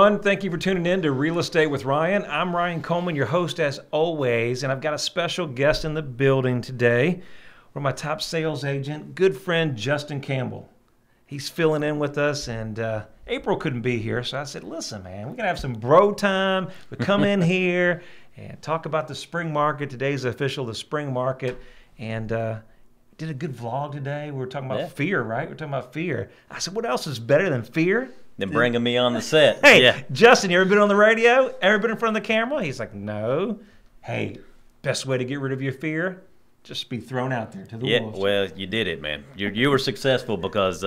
everyone. Thank you for tuning in to Real Estate with Ryan. I'm Ryan Coleman, your host as always, and I've got a special guest in the building today. One of my top sales agent, good friend Justin Campbell. He's filling in with us, and April couldn't be here, so I said, listen, man, we're going to have some bro time. We come in here and talk about the spring market. Today's official, the spring market, and did a good vlog today. We were talking about fear, right? We're talking about fear. I said, what else is better than fear? Than bringing me on the set. Hey, Justin, you ever been on the radio? Ever been in front of the camera? He's like, no. Hey, best way to get rid of your fear? Just be thrown out there to the wolves. Well, you did it, man. You were successful because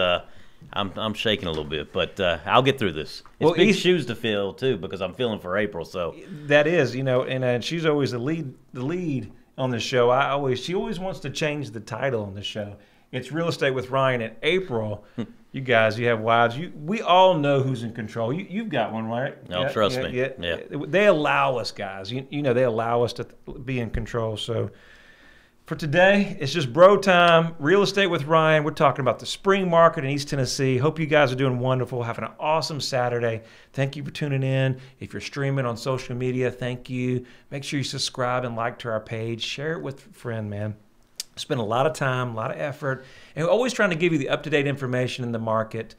I'm shaking a little bit, but I'll get through this. It's big shoes to fill too because I'm feeling for April. So that is, you know, and she's always the lead on the show. She always wants to change the title on the show. It's Real Estate with Ryan and April. You guys, you have wives. We all know who's in control. You've got one, right? No, trust me. Yeah. They allow us, guys. You know, they allow us to be in control. So for today, it's just bro time. Real Estate with Ryan. We're talking about the spring market in East Tennessee. Hope you guys are doing wonderful, having an awesome Saturday. Thank you for tuning in. If you're streaming on social media, thank you. Make sure you subscribe and like to our page. Share it with a friend, man. Spend a lot of time, a lot of effort, and we're always trying to give you the up-to-date information in the market.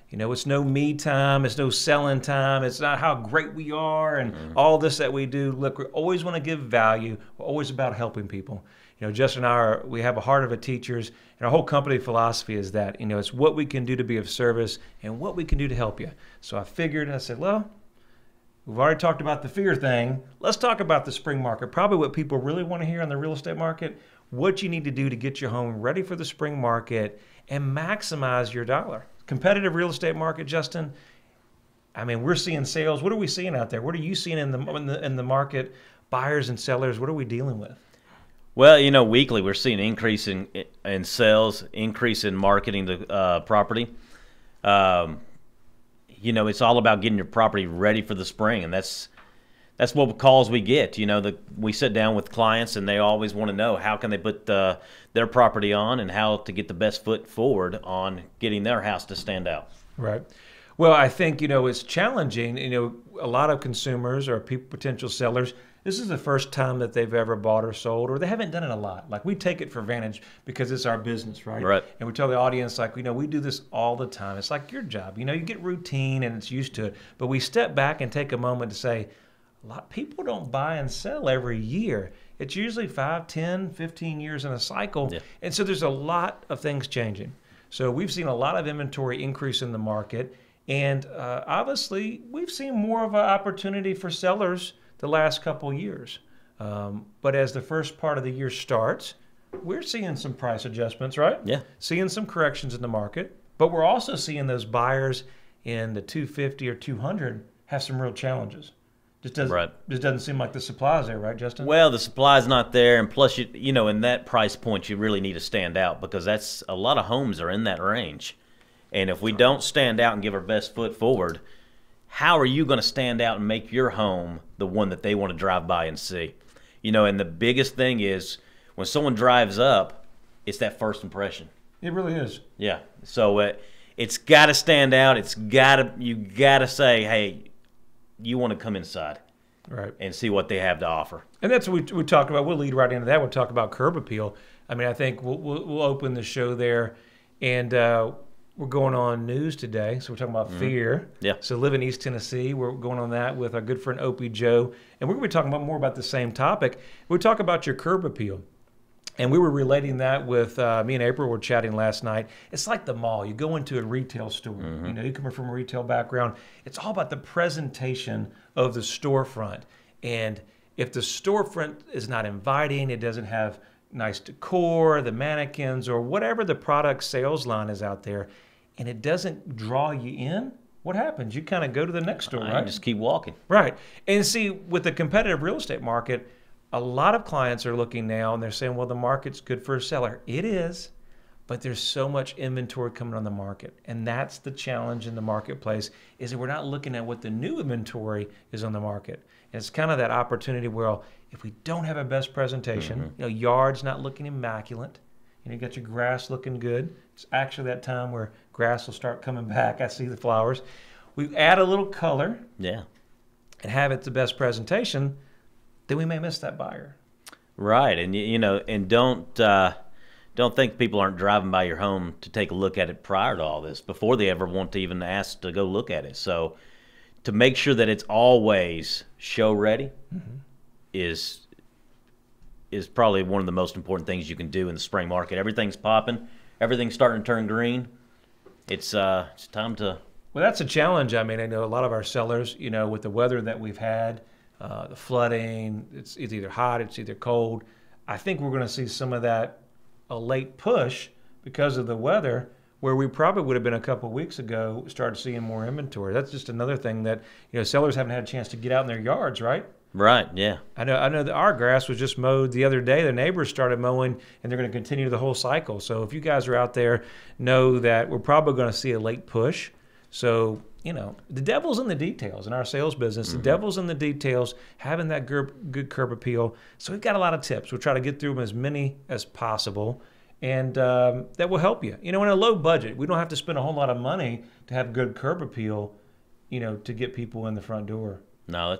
You know, it's no me time, it's no selling time, it's not how great we are and all this that we do. Look, we always want to give value. We're always about helping people. You know, Justin and I we have a heart of a teachers, and our whole company philosophy is that, you know, it's what we can do to be of service and what we can do to help you. So I figured, and I said, well, we've already talked about the fear thing. Let's talk about the spring market. Probably what people really want to hear on the real estate market, what you need to do to get your home ready for the spring market and maximize your dollar. Competitive real estate market, Justin. I mean, we're seeing sales. What are we seeing out there? What are you seeing in the market? Buyers and sellers, what are we dealing with? Well, you know, weekly we're seeing an increase in sales, increase in marketing the property. You know, it's all about getting your property ready for the spring, and that's what calls we get. You know, we sit down with clients, and they always want to know how can they put their property on and how to get the best foot forward on getting their house to stand out. Right. Well, I think, you know, it's challenging. You know, a lot of consumers or potential sellers, this is the first time that they've ever bought or sold, or they haven't done it a lot. Like, we take it for advantage because it's our business, right? Right. And we tell the audience, like, you know, we do this all the time. It's like your job. You know, you get routine and it's used to it. But we step back and take a moment to say, a lot of people don't buy and sell every year. It's usually 5, 10, 15 years in a cycle. Yeah. And so there's a lot of things changing. So we've seen a lot of inventory increase in the market. And obviously, we've seen more of an opportunity for sellers the last couple of years. But as the first part of the year starts, we're seeing some price adjustments, right? Yeah. Seeing some corrections in the market. But we're also seeing those buyers in the 250 or 200 have some real challenges. Just doesn't seem like the supply is there, right, Justin? Well, the supply is not there, and plus, you know, in that price point, you really need to stand out because that's a lot of homes are in that range. And if we don't stand out and give our best foot forward, how are you going to stand out and make your home the one that they want to drive by and see? You know, and the biggest thing is when someone drives up, it's that first impression. It really is. Yeah. So it's got to stand out. You got to say, hey, you want to come inside, right, and see what they have to offer. And that's what we talked about. We'll lead right into that. We'll talk about curb appeal. I mean, I think we'll open the show there, and we're going on news today. So we're talking about fear. Yeah. So live in East Tennessee. We're going on that with our good friend Opie Joe, and we're going to be talking about more about the same topic. We talk about your curb appeal. And we were relating that with me and April were chatting last night. It's like the mall. You go into a retail store. You know, you come from a retail background. It's all about the presentation of the storefront. And if the storefront is not inviting, it doesn't have nice decor, the mannequins, or whatever the product sales line is out there, and it doesn't draw you in, what happens? You kind of go to the next store, right? Just keep walking. Right. And see, with the competitive real estate market, a lot of clients are looking now and they're saying, well, the market's good for a seller. It is, but there's so much inventory coming on the market. And that's the challenge in the marketplace, is that we're not looking at what the new inventory is on the market. And it's kind of that opportunity where if we don't have a best presentation, you know, yards not looking immaculate, you know, you got your grass looking good. It's actually that time where grass will start coming back. I see the flowers. we add a little color Yeah. and have it the best presentation, then we may miss that buyer. Right, and you know, and don't think people aren't driving by your home to take a look at it prior to all this, before they ever want to even ask to go look at it. So, to make sure that it's always show ready is probably one of the most important things you can do in the spring market. Everything's popping, everything's starting to turn green. It's time to. Well, that's a challenge. I mean, I know a lot of our sellers, you know, with the weather that we've had, the flooding, it's either hot, it's either cold. I think we're going to see some of that, a late push because of the weather, where we probably would have been a couple of weeks ago, started seeing more inventory. That's just another thing that, you know, sellers haven't had a chance to get out in their yards, right? Right, yeah. I know that our grass was just mowed the other day. The neighbors started mowing, and they're going to continue the whole cycle. So if you guys are out there, know that we're probably going to see a late push. So, you know, the devil's in the details in our sales business. The devil's in the details, having that good curb appeal. So we've got a lot of tips. We'll try to get through them as many as possible, and that will help you. You know, in a low budget, we don't have to spend a whole lot of money to have good curb appeal, you know, to get people in the front door. No,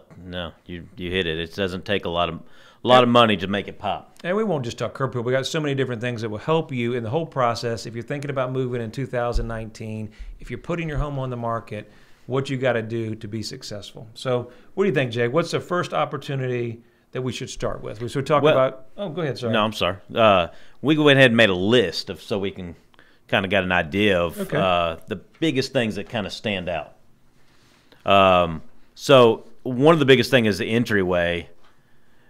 you hit it. It doesn't take a lot of money to make it pop. And we won't just talk curb appeal. We got so many different things that will help you in the whole process. If you're thinking about moving in 2019, if you're putting your home on the market, what you got to do to be successful. So, what do you think, Jay? What's the first opportunity that we should start with? We should talk about. Oh, go ahead. Sorry. No, I'm sorry. We went ahead and made a list so we can kind of get an idea of the biggest things that kind of stand out. So one of the biggest things is the entryway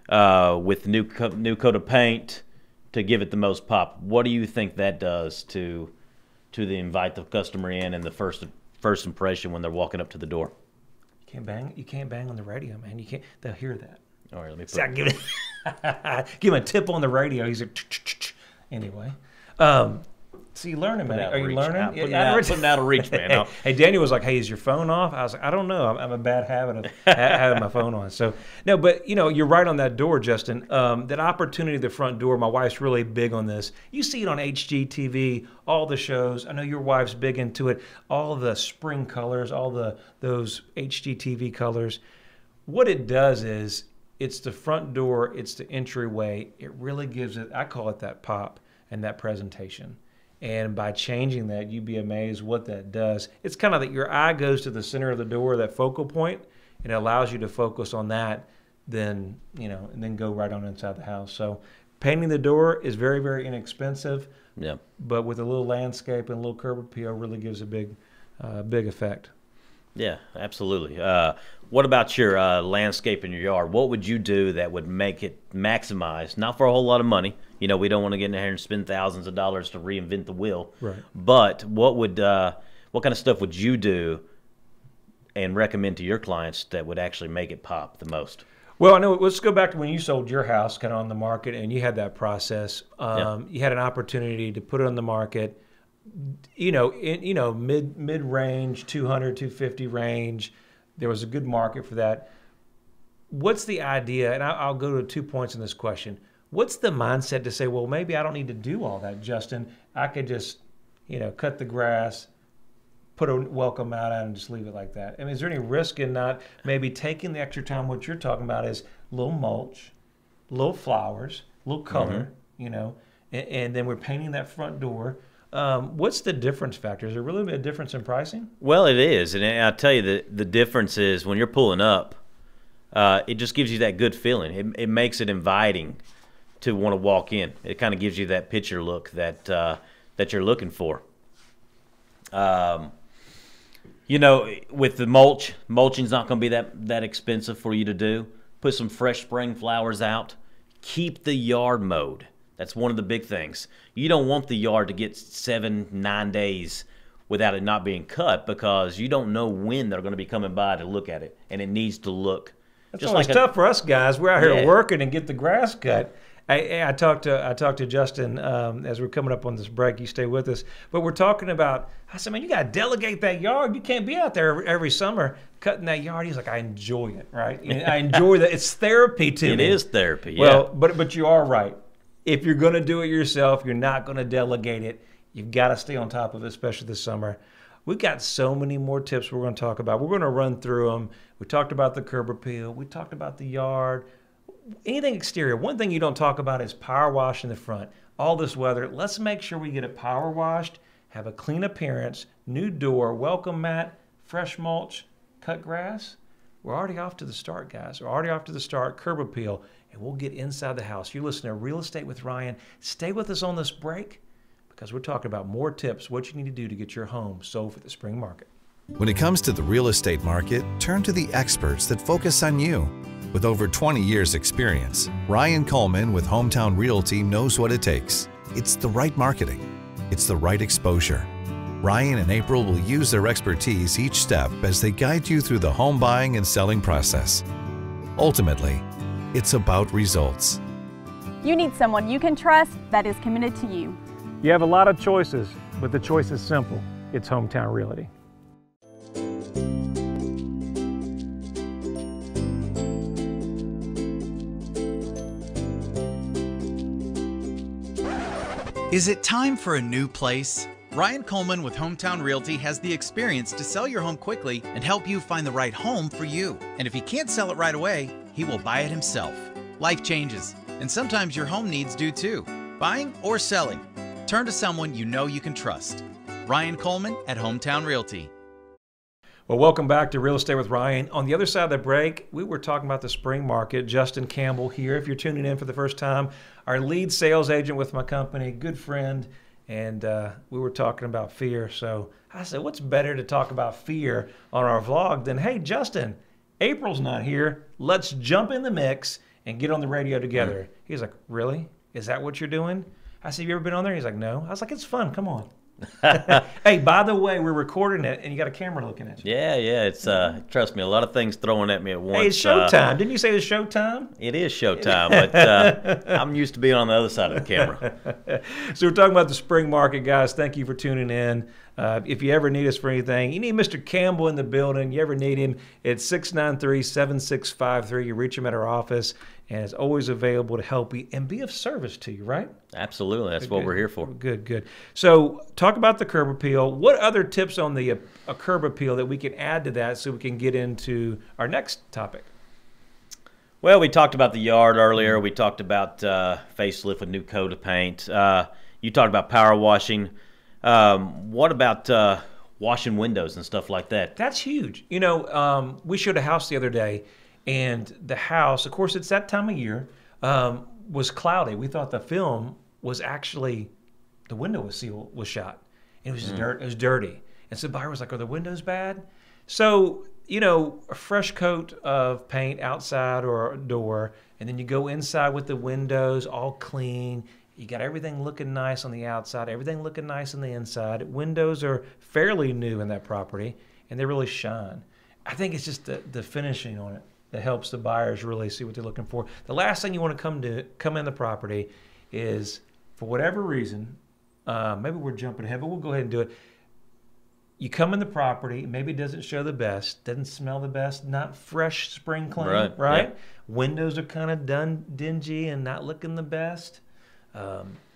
with new coat of paint to give it the most pop. What do you think that does to invite the customer in and the first impression when they're walking up to the door? You can't bang on the radio, man. You can't. They'll hear that. All right, let me give him a tip on the radio. He's like, anyway. So you learning, man? Are you learning? Putting out of reach, man. Hey, Daniel was like, "Hey, is your phone off?" I was like, "I don't know. I'm a bad habit of having my phone on." So no, but you know, you're right on that door, Justin. That opportunity at the front door. My wife's really big on this. You see it on HGTV, all the shows. I know your wife's big into it. All the spring colors, those HGTV colors. What it does is, it's the front door, it's the entryway. It really gives it. I call it that pop and that presentation. And by changing that, you'd be amazed what that does. It's kind of that your eye goes to the center of the door, that focal point, and it allows you to focus on that, then, you know, and then go right on inside the house. So painting the door is very, very inexpensive. Yeah. But with a little landscape and a little curb appeal, really gives a big effect. Yeah, absolutely. What about your landscape in your yard? What would you do that would make it maximize, not for a whole lot of money? You know, we don't want to get in there and spend thousands of dollars to reinvent the wheel. Right. But what kind of stuff would you do and recommend to your clients that would actually make it pop the most? Well, I know. Let's go back to when you sold your house kind of on the market, and you had that process. You had an opportunity to put it on the market. Mid range, 200, 250 range. There was a good market for that. What's the idea? And I'll go to 2 points in this question. What's the mindset to say, well, maybe I don't need to do all that, Justin. I could just, cut the grass, put a welcome mat out, and just leave it like that. I mean, is there any risk in not maybe taking the extra time? What you're talking about is a little mulch, little flowers, a little color, and then we're painting that front door. What's the difference factor? Is there really a difference in pricing? Well, it is. And I'll tell you the difference is when you're pulling up, it just gives you that good feeling. It makes it inviting to want to walk in. It kind of gives you that picture look that you're looking for. With the mulching's not going to be that expensive for you to do. Put some fresh spring flowers out. Keep the yard mowed. That's one of the big things. You don't want the yard to get 7-9 days without it not being cut, because you don't know when they're going to be coming by to look at it, and it needs to look. That's just always tough for us guys. We're out here working and get the grass cut. I talked to Justin as we're coming up on this break. You stay with us, but we're talking about. I said, man, you got to delegate that yard. You can't be out there every summer cutting that yard. He's like, I enjoy it, right? I enjoy that. It's therapy to me. It is therapy. Well, but you are right. If you're going to do it yourself, you're not going to delegate it. You've got to stay on top of it, especially this summer. We got so many more tips we're going to talk about. We're going to run through them. We talked about the curb appeal. We talked about the yard. Anything exterior. One thing you don't talk about is power wash in the front. All this weather, let's make sure we get it power washed, have a clean appearance, new door, welcome mat, fresh mulch, cut grass. We're already off to the start, guys. We're already off to the start. Curb appeal, and we'll get inside the house. You're listening to Real Estate with Ryan. Stay with us on this break because we're talking about more tips, what you need to do to get your home sold for the spring market. When it comes to the real estate market, turn to the experts that focus on you. With over 20 years experience, Ryan Coleman with Hometown Realty knows what it takes. It's the right marketing. It's the right exposure. Ryan and April will use their expertise each step as they guide you through the home buying and selling process. Ultimately, it's about results. You need someone you can trust that is committed to you. You have a lot of choices, but the choice is simple. It's Hometown Realty. Is it time for a new place? Ryan Coleman with Hometown Realty has the experience to sell your home quickly and help you find the right home for you. And if he can't sell it right away, he will buy it himself. Life changes, and sometimes your home needs do too. Buying or selling, turn to someone you know you can trust. Ryan Coleman at Hometown Realty. Well, welcome back to Real Estate with Ryan. On the other side of the break, we were talking about the spring market. Justin Campbell here. If you're tuning in for the first time, our lead sales agent with my company, good friend, and we were talking about fear. So I said, what's better to talk about fear on our vlog than, hey, Justin, April's not here. Let's jump in the mix and get on the radio together. He's like, really? Is that what you're doing? I said, have you ever been on there? He's like, no. I was like, it's fun. Come on. Hey, by the way, we're recording it, and you got a camera looking at you. Yeah, it's trust me, a lot of things thrown at me at once. Hey, it's showtime. Didn't you say it's showtime? It is showtime, but I'm used to being on the other side of the camera. So we're talking about the spring market, guys. Thank you for tuning in. If you ever need us for anything, you need Mr. Campbell in the building, you ever need him, it's 693-7653. You reach him at our office, and it's always available to help you and be of service to you, right? Absolutely. That's what we're here for. Good. So talk about the curb appeal. What other tips on the a curb appeal that we can add to that so we can get into our next topic? Well, we talked about the yard earlier. We talked about facelift with new coat of paint. You talked about power washing. What about washing windows and stuff like that? That's huge. You know, we showed a house the other day, and the house, of course, it's that time of year, was cloudy. We thought the film was actually, the window was shot. It was dirt. It was dirty. And so the buyer was like, are the windows bad? So, you know, a fresh coat of paint outside or a door, and then you go inside with the windows all clean. You got everything looking nice on the outside, everything looking nice on the inside. Windows are fairly new in that property, and they really shine. I think it's just the finishing on it that helps the buyers really see what they're looking for. The last thing you want to come in the property is, for whatever reason, maybe we're jumping ahead, but we'll go ahead and do it. You come in the property, maybe it doesn't show the best, doesn't smell the best, not fresh spring clean, right? Yeah. Windows are kind of dingy and not looking the best.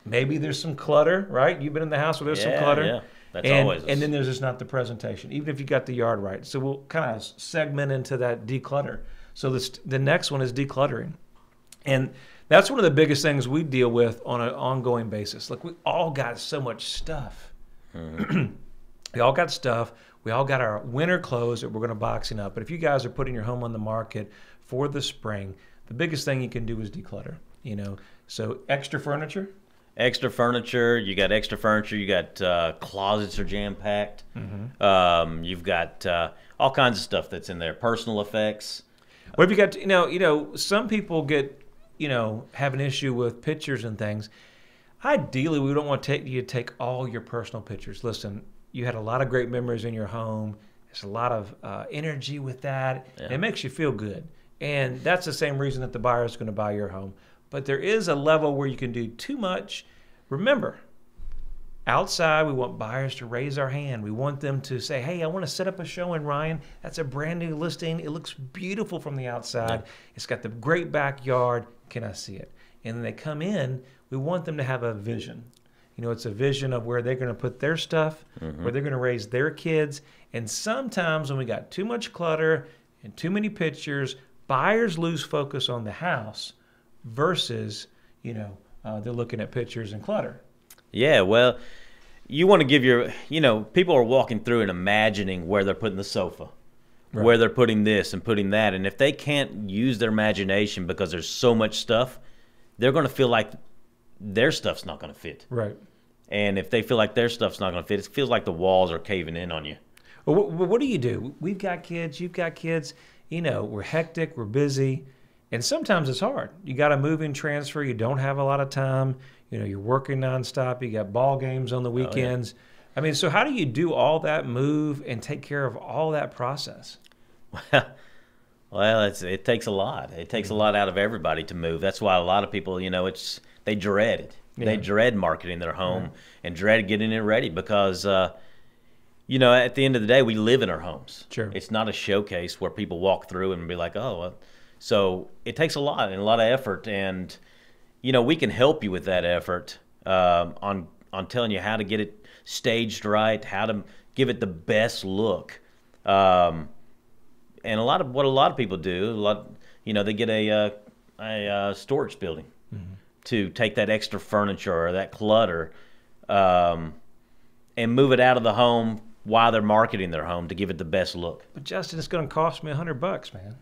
Maybe there's some clutter, right? You've been in the house where there's some clutter. Yeah, that's always. And then there's just not the presentation, even if you got the yard right. So we'll kind of segment into that declutter. So the next one is decluttering. And that's one of the biggest things we deal with on an ongoing basis. Look, we all got so much stuff. Mm-hmm. We all got stuff. We all got our winter clothes that we're going to boxing up. But if you guys are putting your home on the market for the spring, the biggest thing you can do is declutter. You know, so extra furniture. You got extra furniture. You got closets are jam packed. Mm-hmm. You've got all kinds of stuff that's in there. Personal effects. What have you got? You know, some people get, have an issue with pictures and things. Ideally, we don't want you to take all your personal pictures. Listen, you had a lot of great memories in your home. There's a lot of energy with that. Yeah. It makes you feel good. And that's the same reason that the buyer is going to buy your home. But there is a level where you can do too much. Remember, outside, we want buyers to raise our hand. We want them to say, hey, I want to set up a showing, Ryan. That's a brand new listing. It looks beautiful from the outside. Yeah. It's got the great backyard. Can I see it? And then they come in. We want them to have a vision. You know, it's a vision of where they're going to put their stuff, where they're going to raise their kids. And sometimes when we got too much clutter and too many pictures, buyers lose focus on the house versus, you know, they're looking at pictures and clutter. Yeah, well, you want to give your, you know, people are walking through and imagining where they're putting the sofa, where they're putting this and putting that. And if they can't use their imagination because there's so much stuff, they're going to feel like their stuff's not going to fit. Right. And if they feel like their stuff's not going to fit, it feels like the walls are caving in on you. Well, what do you do? We've got kids, you've got kids. You know, we're hectic, we're busy, and sometimes it's hard. You got a move and transfer, you don't have a lot of time. You know, you're working nonstop, you got ball games on the weekends. I mean, so how do you do all that move and take care of all that process? Well, it takes a lot. It takes a lot out of everybody to move. That's why a lot of people, you know, they dread it. They dread marketing their home and dread getting it ready because, you know, at the end of the day, we live in our homes. Sure. It's not a showcase where people walk through and be like, oh, well. So it takes a lot and a lot of effort. And, you know, we can help you with that effort on telling you how to get it staged right, how to give it the best look. And what a lot of people do, you know, they get a storage building to take that extra furniture or that clutter and move it out of the home while they're marketing their home to give it the best look. But Justin, it's going to cost me $100, man.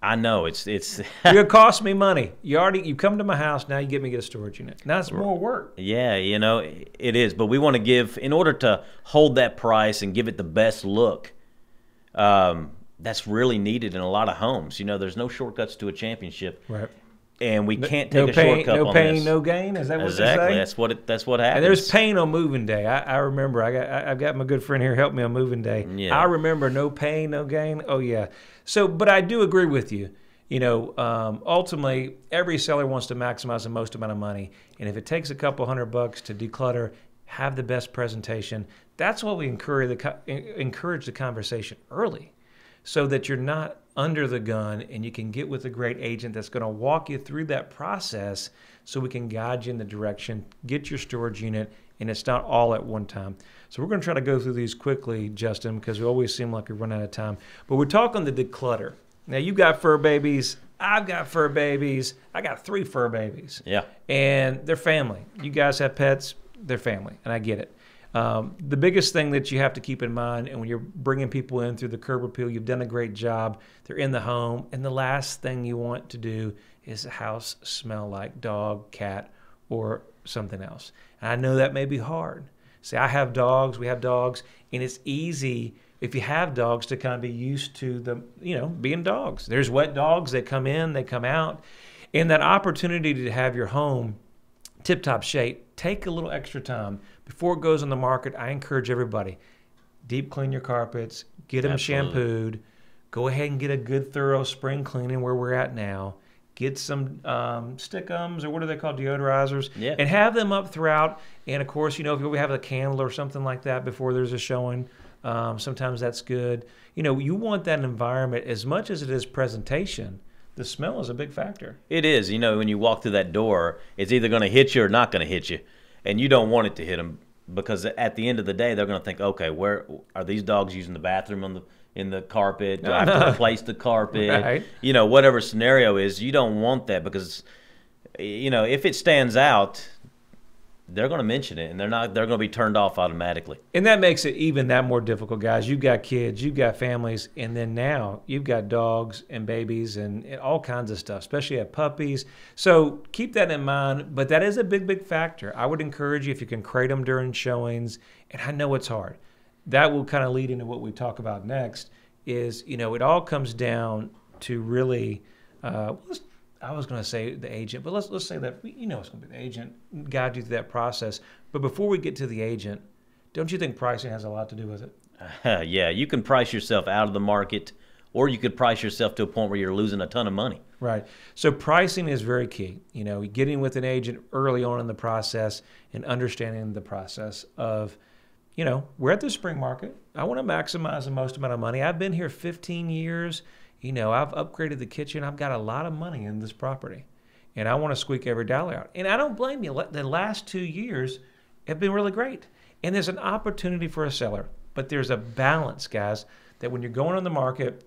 I know it's You're gonna cost me money. You come to my house, now you get me to get a storage unit. Now it's more work. Yeah, you know, it is. But we want to give, in order to hold that price and give it the best look, that's really needed in a lot of homes. You know, there's no shortcuts to a championship. Right. And we can't take a shortcut on this. No pain, no gain. Is that what they say? Exactly. That's what happens. And there's pain on moving day. I remember. I've got my good friend here help me on moving day. Yeah. I remember no pain, no gain. Oh yeah. So, but I do agree with you. You know, ultimately, every seller wants to maximize the most amount of money, and if it takes a couple $100 to declutter, have the best presentation. That's why we encourage the conversation early, so that you're not under the gun and you can get with a great agent that's going to walk you through that process so we can guide you in the direction, get your storage unit, and it's not all at one time. So we're going to try to go through these quickly, Justin, because we always seem like we run out of time. But we're talking the declutter. Now, you've got fur babies. I've got fur babies. I got 3 fur babies. Yeah. And they're family. You guys have pets. They're family, and I get it. The biggest thing that you have to keep in mind, and when you're bringing people in through the curb appeal, you've done a great job. They're in the home, and the last thing you want to do is the house smell like dog, cat, or something else. And I know that may be hard. See, I have dogs, we have dogs, and it's easy if you have dogs to kind of be used to them, you know, being dogs. There's wet dogs, they come in, they come out. And that opportunity to have your home tip-top shape, take a little extra time. Before it goes on the market, I encourage everybody, deep clean your carpets, get them shampooed, go ahead and get a good thorough spring cleaning where we're at now, get some stick-ums, or what are they called, deodorizers, and have them up throughout. And of course, you know, if we have a candle or something like that before there's a showing, sometimes that's good. You know, you want that environment as much as it is presentation. The smell is a big factor. It is. You know, when you walk through that door, it's either going to hit you or not going to hit you. And you don't want it to hit them because at the end of the day, they're going to think, okay, where are these dogs using the bathroom in the carpet? Do I have to replace the carpet? Right. You know, whatever scenario is, you don't want that because, you know, if it stands out, they're going to mention it, and they're going to be turned off automatically. And that makes it even that more difficult, guys. You've got kids, you've got families, and then now you've got dogs and babies and all kinds of stuff, especially at puppies. So keep that in mind, but that is a big, big factor. I would encourage you if you can crate them during showings, and I know it's hard. That will kind of lead into what we talk about next is, you know, it all comes down to really, I was going to say the agent, but let's say that, you know, it's going to be the agent, guide you through that process. But before we get to the agent, don't you think pricing has a lot to do with it? Yeah, you can price yourself out of the market, or you could price yourself to a point where you're losing a ton of money. Right. So pricing is very key. You know, getting with an agent early on in the process and understanding the process of, you know, we're at the spring market. I want to maximize the most amount of money. I've been here 15 years. You know, I've upgraded the kitchen. I've got a lot of money in this property, and I want to squeak every dollar out. And I don't blame you. The last 2 years, have been really great. And there's an opportunity for a seller, but there's a balance, guys, that when you're going on the market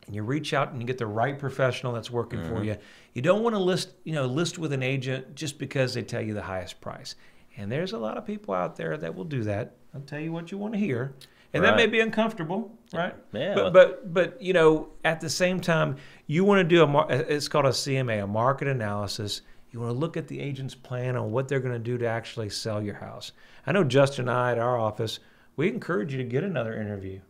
and you reach out and you get the right professional that's working for you, you don't want to list with an agent just because they tell you the highest price. And there's a lot of people out there that will do that. I'll tell you what you want to hear. And that may be uncomfortable, right? Yeah. But you know, at the same time, you want to do it's called a CMA, a market analysis. You want to look at the agent's plan on what they're going to do to actually sell your house. I know Justin and I at our office, we encourage you to get another interview.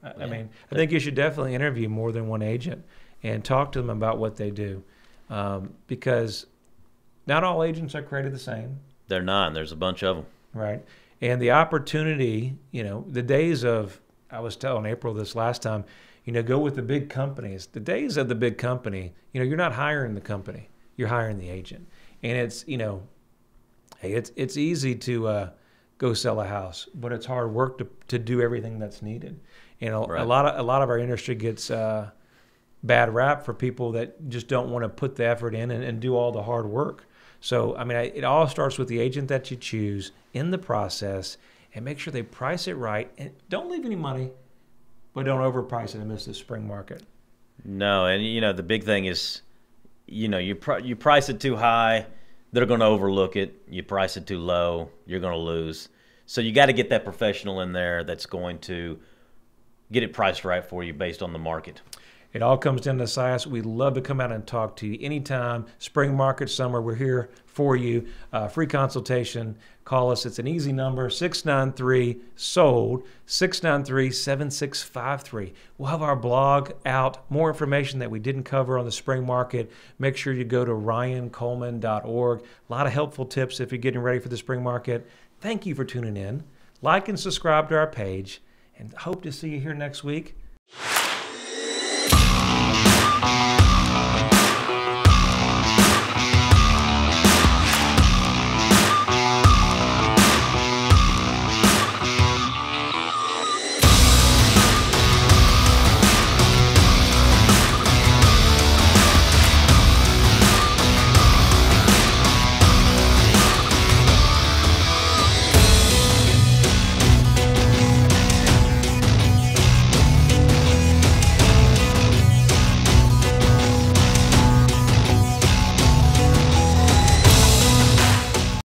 I mean, I think you should definitely interview more than one agent and talk to them about what they do, because not all agents are created the same. They're not. There's a bunch of them. Right. And the opportunity, you know, the days of, I was telling April this last time, you know, go with the big companies. The days of the big company, you know, you're not hiring the company, you're hiring the agent. And it's, you know, hey, it's easy to go sell a house, but it's hard work to do everything that's needed. You know, a lot of our industry gets bad rap for people that just don't want to put the effort in and do all the hard work. So, I mean, it all starts with the agent that you choose in the process, and make sure they price it right. And don't leave any money, but don't overprice it and miss the spring market. No, and, you know, the big thing is, you know, you price it too high, they're going to overlook it. You price it too low, you're going to lose. So you got to get that professional in there that's going to get it priced right for you based on the market. It all comes down to size. We'd love to come out and talk to you anytime. Spring market, summer, we're here for you. Free consultation. Call us. It's an easy number, 693-SOLD, 693-7653. We'll have our blog out. More information that we didn't cover on the spring market. Make sure you go to ryancoleman.org. A lot of helpful tips if you're getting ready for the spring market. Thank you for tuning in. Like and subscribe to our page, and hope to see you here next week.